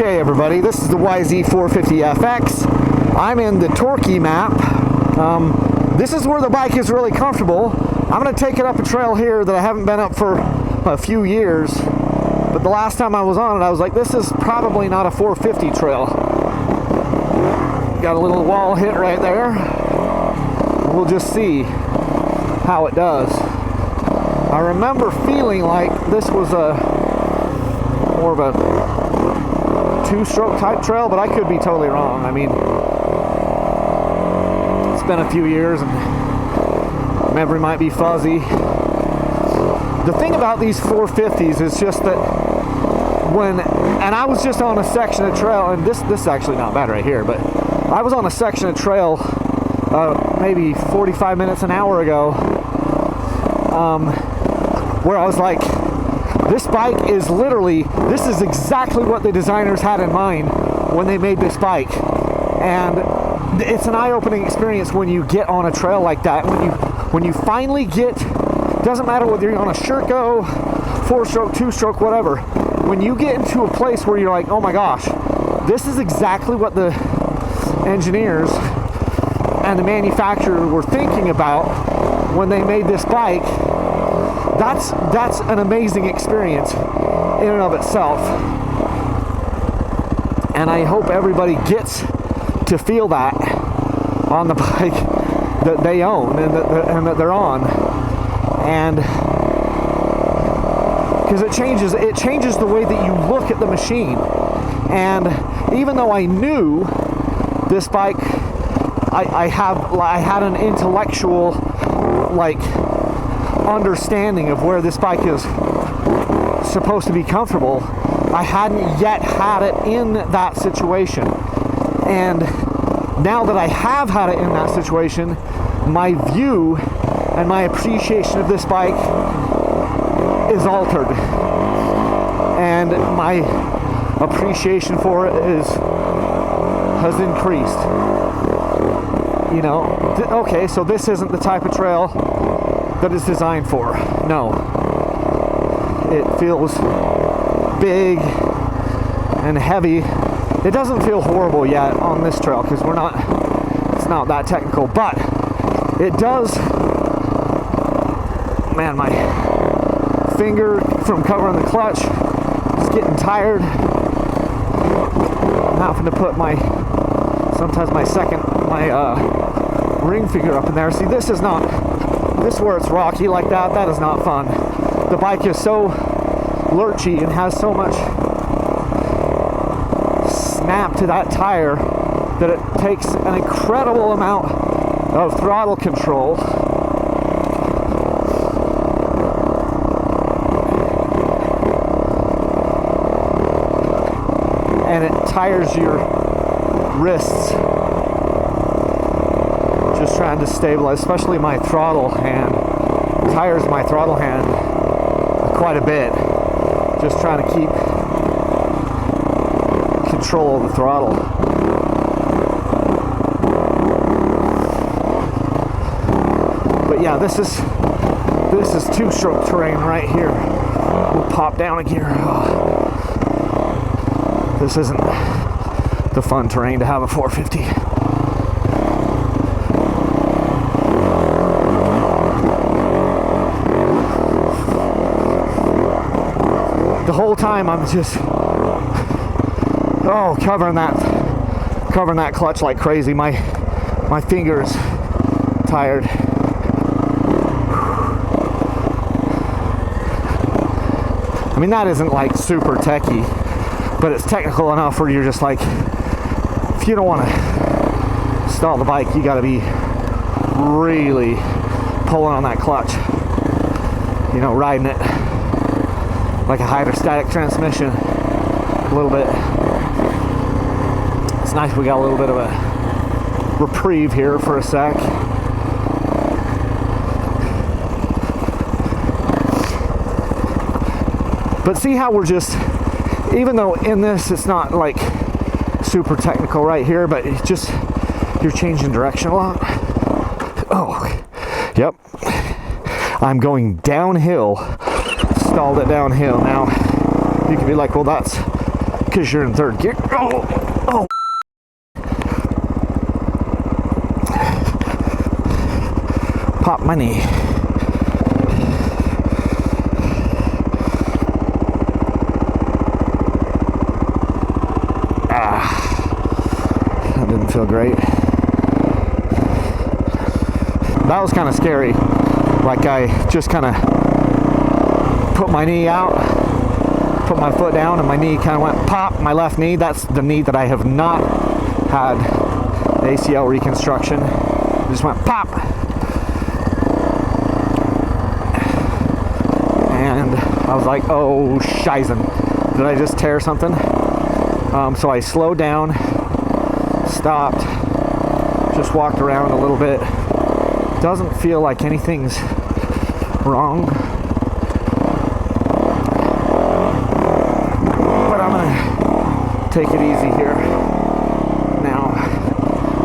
Hey everybody, this is the YZ450FX. I'm in the Torquay map. This is where the bike is really comfortable. I'm going to take it up a trail here that I haven't been up for a few years. But the last time I was on it, I was like, this is probably not a 450 trail. Got a little wall hit right there. We'll just see how it does. I remember feeling like this was more of a two-stroke type trail, but I could be totally wrong. I mean, it's been a few years and memory might be fuzzy. The thing about these 450s is just that and I was just on a section of trail, and this is actually not bad right here, but I was on a section of trail maybe 45 minutes, an hour ago, where I was like, this bike is literally, this is exactly what the designers had in mind when they made this bike. And it's an eye-opening experience when you get on a trail like that. When you finally get, doesn't matter whether you're on a Sherco, 4-stroke, 2-stroke, whatever. When you get into a place where you're like, oh my gosh, this is exactly what the engineers and the manufacturer were thinking about when they made this bike. That's an amazing experience in and of itself, and I hope everybody gets to feel that on the bike that they own and that they're on, and because it changes the way that you look at the machine. And even though I knew this bike, I had an intellectual understanding of where this bike is supposed to be comfortable, I hadn't yet had it in that situation. And now that I have had it in that situation, my view and my appreciation of this bike is altered, and my appreciation for it has increased. You know, okay, so this isn't the type of trail that it's designed for. No. It feels big and heavy. It doesn't feel horrible yet on this trail because it's not that technical, but it does. Man, my finger from covering the clutch is getting tired. I'm having to put sometimes my ring finger up in there. See, this is where it's rocky like that is not fun. The bike is so lurchy and has so much snap to that tire that it takes an incredible amount of throttle control. And it tires your wrists just trying to stabilize, especially my throttle hand. It tires my throttle hand quite a bit, just trying to keep control of the throttle. But yeah, this is two-stroke terrain right here. We'll pop down a gear. Oh. This isn't the fun terrain to have a 450. The whole time I'm just covering that clutch like crazy. My fingers tired. I mean, that isn't like super techy, but it's technical enough where you're just like, if you don't want to stall the bike, you got to be really pulling on that clutch, you know, riding it like a hydrostatic transmission a little bit. It's nice we got a little bit of a reprieve here for a sec. But see how we're just, even though in this it's not like super technical right here, but it's just, you're changing direction a lot. Oh, yep. I'm going downhill, stalled it downhill. Now, you could be like, well, that's because you're in third gear. Oh. Pop my knee. That didn't feel great. That was kind of scary. Like I just kind of put my knee out, put my foot down, and my knee kind of went pop. My left knee, that's the knee that I have not had ACL reconstruction. It just went pop. And I was like, oh, shizen. Did I just tear something? So I slowed down, stopped, just walked around a little bit. Doesn't feel like anything's wrong. But I'm gonna take it easy here. Now,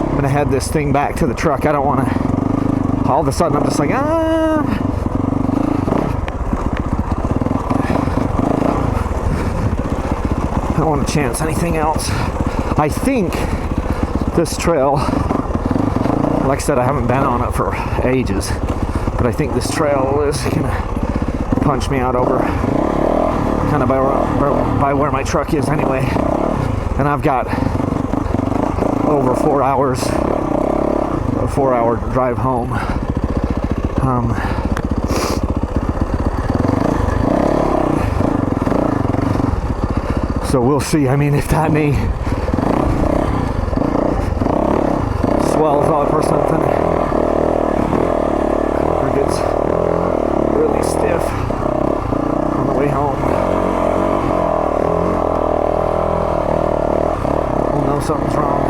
I'm gonna head this thing back to the truck. I don't wanna, all of a sudden I'm just like, I don't want to chance anything else. I think this trail, like I said, I haven't been on it for ages, but I think this trail is gonna punch me out over kind of by where my truck is anyway. And I've got over 4 hours, a 4-hour drive home. So we'll see. I mean, if that knee swells up or something, or gets really stiff on the way home, we'll know something's wrong.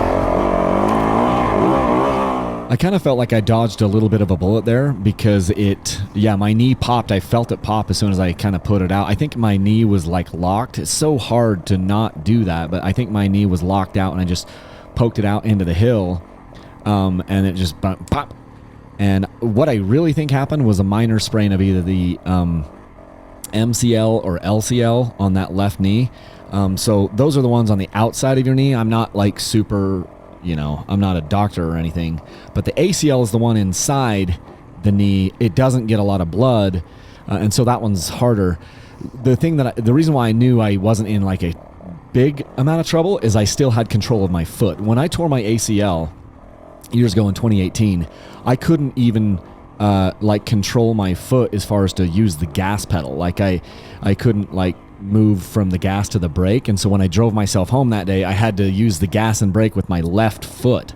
I kind of felt like I dodged a little bit of a bullet there because my knee popped. I felt it pop as soon as I kind of put it out. I think my knee was like locked. It's so hard to not do that, but I think my knee was locked out and I just poked it out into the hill, and it just pop. And what I really think happened was a minor sprain of either the MCL or LCL on that left knee. So those are the ones on the outside of your knee. I'm not like super... I'm not a doctor or anything, but the ACL is the one inside the knee. It doesn't get a lot of blood, and so that one's harder. The reason why I knew I wasn't in like a big amount of trouble is I still had control of my foot. When I tore my ACL years ago in 2018, I couldn't even control my foot as far as to use the gas pedal. Like I couldn't move from the gas to the brake, and so when I drove myself home that day, I had to use the gas and brake with my left foot.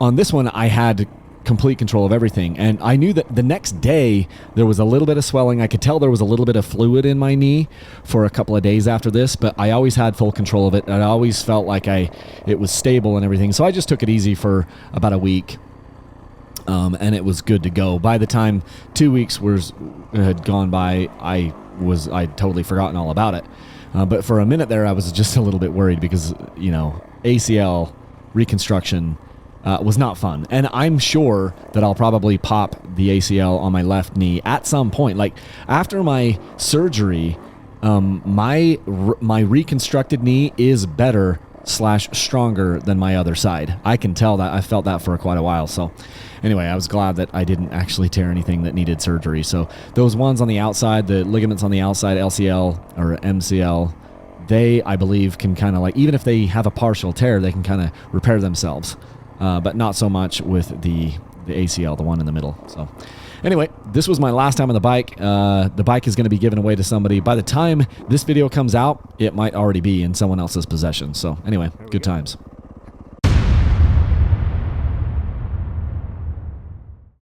On this one, I had complete control of everything, and I knew that the next day there was a little bit of swelling. I could tell there was a little bit of fluid in my knee for a couple of days after this, but I always had full control of it, and I always felt like it was stable and everything, so I just took it easy for about a week. And it was good to go. By the time 2 weeks had gone by, I'd totally forgotten all about it. But for a minute there, I was just a little bit worried because, ACL reconstruction was not fun. And I'm sure that I'll probably pop the ACL on my left knee at some point. Like after my surgery, my reconstructed knee is better / stronger than my other side. I can tell that. I felt that for quite a while. So anyway, I was glad that I didn't actually tear anything that needed surgery. So those ones on the outside, the ligaments on the outside, LCL or MCL, they, I believe, can kind of even if they have a partial tear, they can kind of repair themselves. But not so much with the ACL, the one in the middle. So anyway, this was my last time on the bike. The bike is going to be given away to somebody. By the time this video comes out, it might already be in someone else's possession. So anyway, good times.